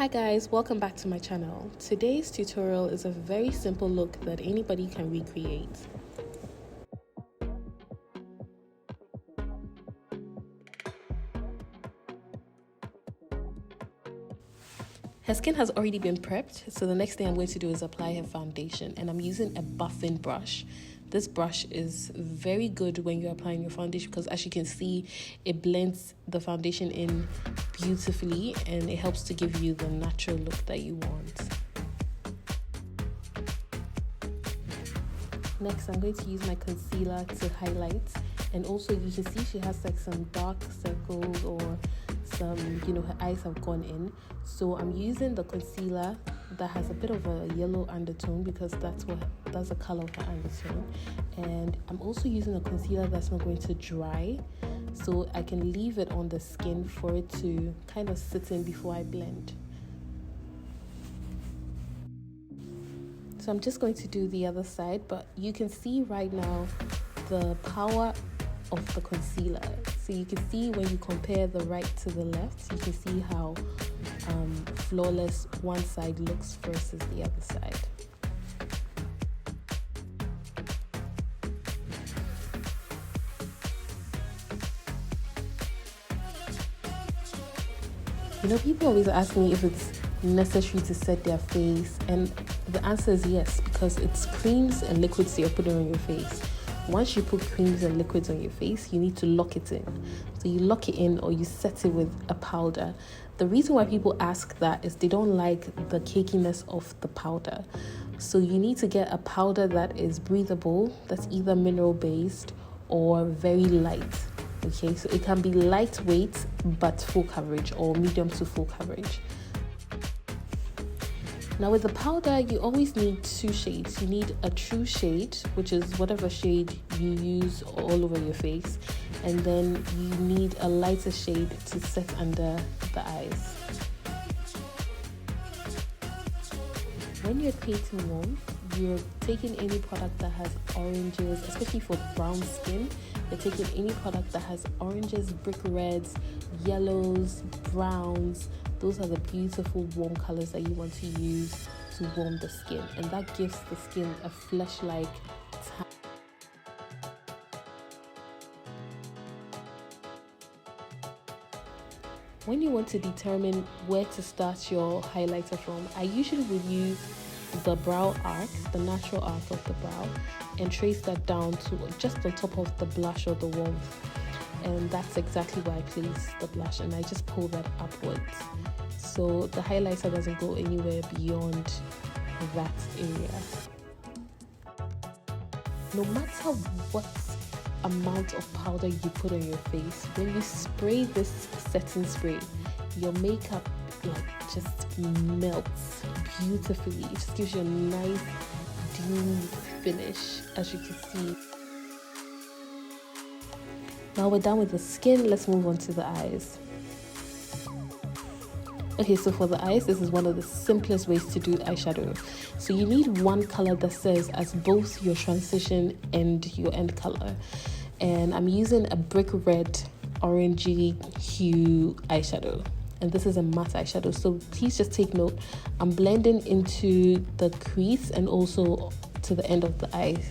Hi guys, welcome back to my channel. Today's tutorial is a very simple look that anybody can recreate. Her skin has already been prepped, so the next thing I'm going to do is apply her foundation, and I'm using a buffing brush. This brush is very good when you're applying your foundation because, as you can see, it blends the foundation in beautifully and it helps to give you the natural look that you want. Next, I'm going to use my concealer to highlight, and also you can see she has like some dark circles or some, her eyes have gone in. So I'm using the concealer that has a bit of a yellow undertone because that's the color of the undertone. And I'm also using a concealer that's not going to dry, so I can leave it on the skin for it to kind of sit in before I blend. So I'm just going to do the other side, but you can see right now the power of the concealer. So you can see when you compare the right to the left, you can see how flawless one side looks versus the other side. People always ask me if it's necessary to set their face, and the answer is yes, because it's creams and liquids you're putting on your face. Once you put creams and liquids on your face, you need to lock it in. So you lock it in or you set it with a powder. The reason why people ask that is they don't like the cakiness of the powder. So you need to get a powder that is breathable, that's either mineral based or very light. Okay, so it can be lightweight but full coverage, or medium to full coverage. Now with the powder, you always need two shades. You need a true shade, which is whatever shade you use all over your face, and then you need a lighter shade to set under the eyes. When you're creating warmth, you're taking any product that has oranges, especially for brown skin. You're taking any product that has oranges, brick reds, yellows, browns. Those are the beautiful warm colors that you want to use to warm the skin, and that gives the skin a flesh-like tan. When you want to determine where to start your highlighter from, I usually would use the brow arc, the natural arc of the brow, and trace that down to just on top of the blush or the warmth. And that's exactly where I place the blush, and I just pull that upwards. So the highlighter doesn't go anywhere beyond that area. No matter what amount of powder you put on your face, when you spray this setting spray, your makeup just melts beautifully. It just gives you a nice dewy finish, as you can see. Now we're done with the skin, let's move on to the eyes. Okay, so for the eyes, this is one of the simplest ways to do eyeshadow. So you need one color that serves as both your transition and your end color. And I'm using a brick red orangey hue eyeshadow. And this is a matte eyeshadow, so please just take note. I'm blending into the crease and also to the end of the eyelid.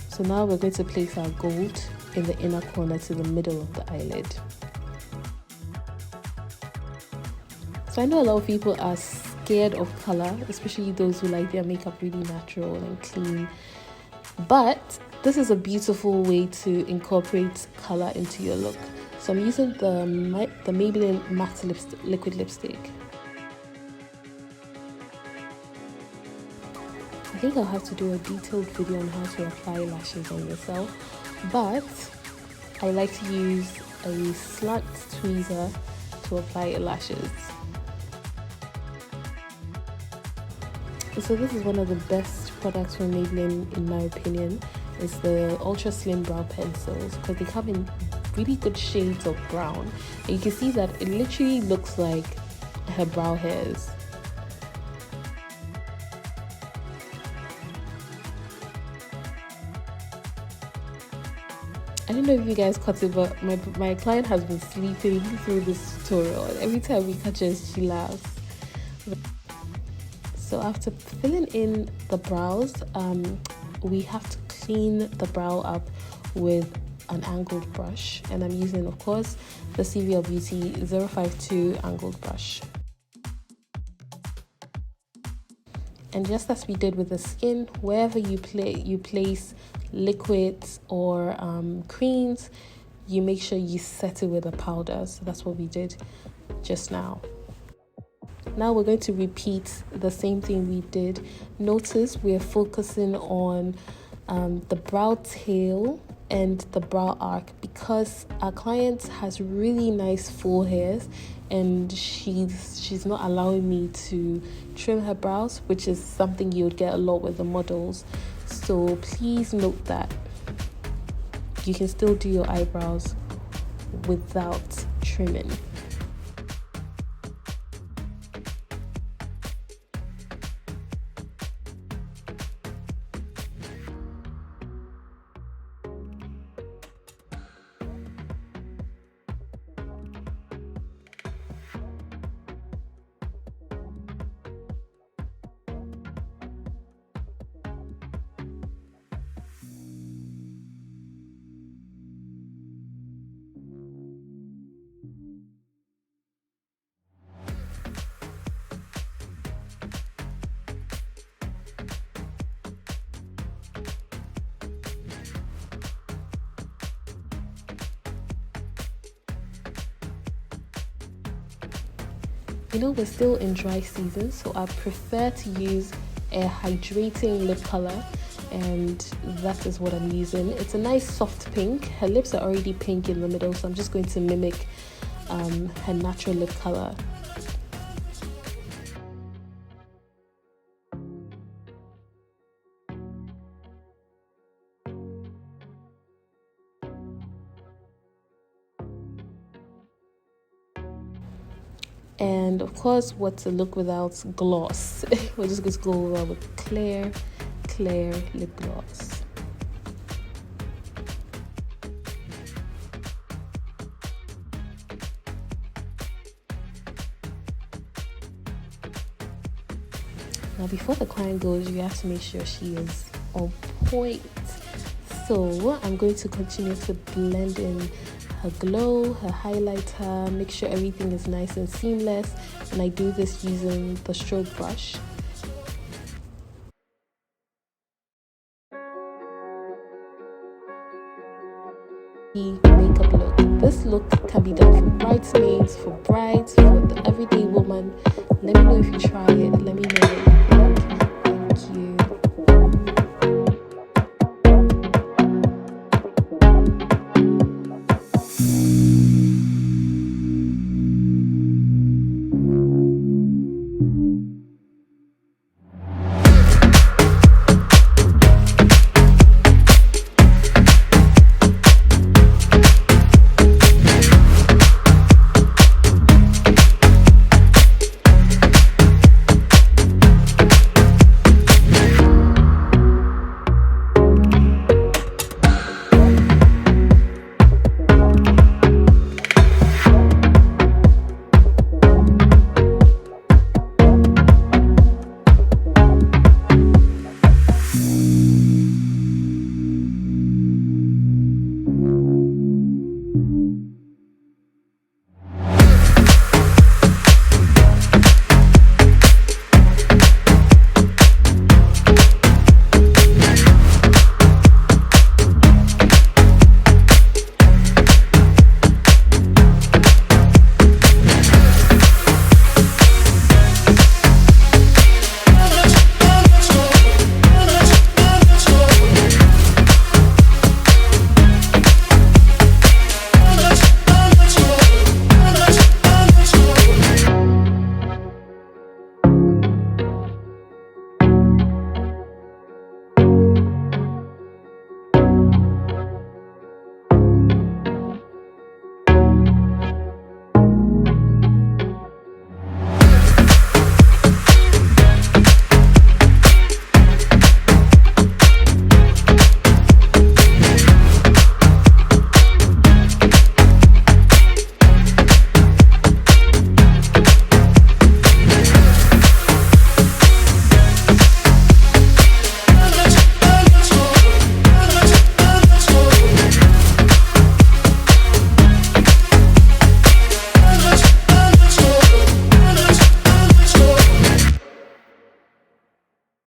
So now we're going to place our gold in the inner corner to the middle of the eyelid. So I know a lot of people are scared of color, especially those who like their makeup really natural and clean. But this is a beautiful way to incorporate color into your look. So I'm using the Maybelline matte liquid lipstick. I think I'll have to do a detailed video on how to apply lashes on yourself, but I like to use a SLANT tweezer to apply lashes. So this is one of the best products from Maybelline, in my opinion. It's the ultra slim brow pencils, because they come in really good shades of brown, and you can see that it literally looks like her brow hairs. I don't know if you guys caught it, but my client has been sleeping through this tutorial. Every time we catch her, she laughs. So after filling in the brows, we have to clean the brow up with an angled brush, and I'm using, of course, the CVL Beauty 052 angled brush. And just as we did with the skin, wherever you place liquids or creams, you make sure you set it with a powder. So that's what we did just now. Now we're going to repeat the same thing we did. Notice we're focusing on the brow tail and the brow arc, because our client has really nice full hairs and she's not allowing me to trim her brows, which is something you would get a lot with the models. So please note that you can still do your eyebrows without trimming. You know, we're still in dry season, so I prefer to use a hydrating lip color, and that is what I'm using. It's a nice soft pink. Her lips are already pink in the middle, so I'm just going to mimic her natural lip color. And of course, what's a look without gloss? We're just going to go over with clear lip gloss. Now, before the client goes, you have to make sure she is on point. So I'm going to continue to blend in her glow, her highlighter, make sure everything is nice and seamless, and I do this using the strobe brush. Makeup look. This look can be done for bridesmaids, for brides, for the everyday woman. Let me know if you try it. Let me know what you think. Thank you.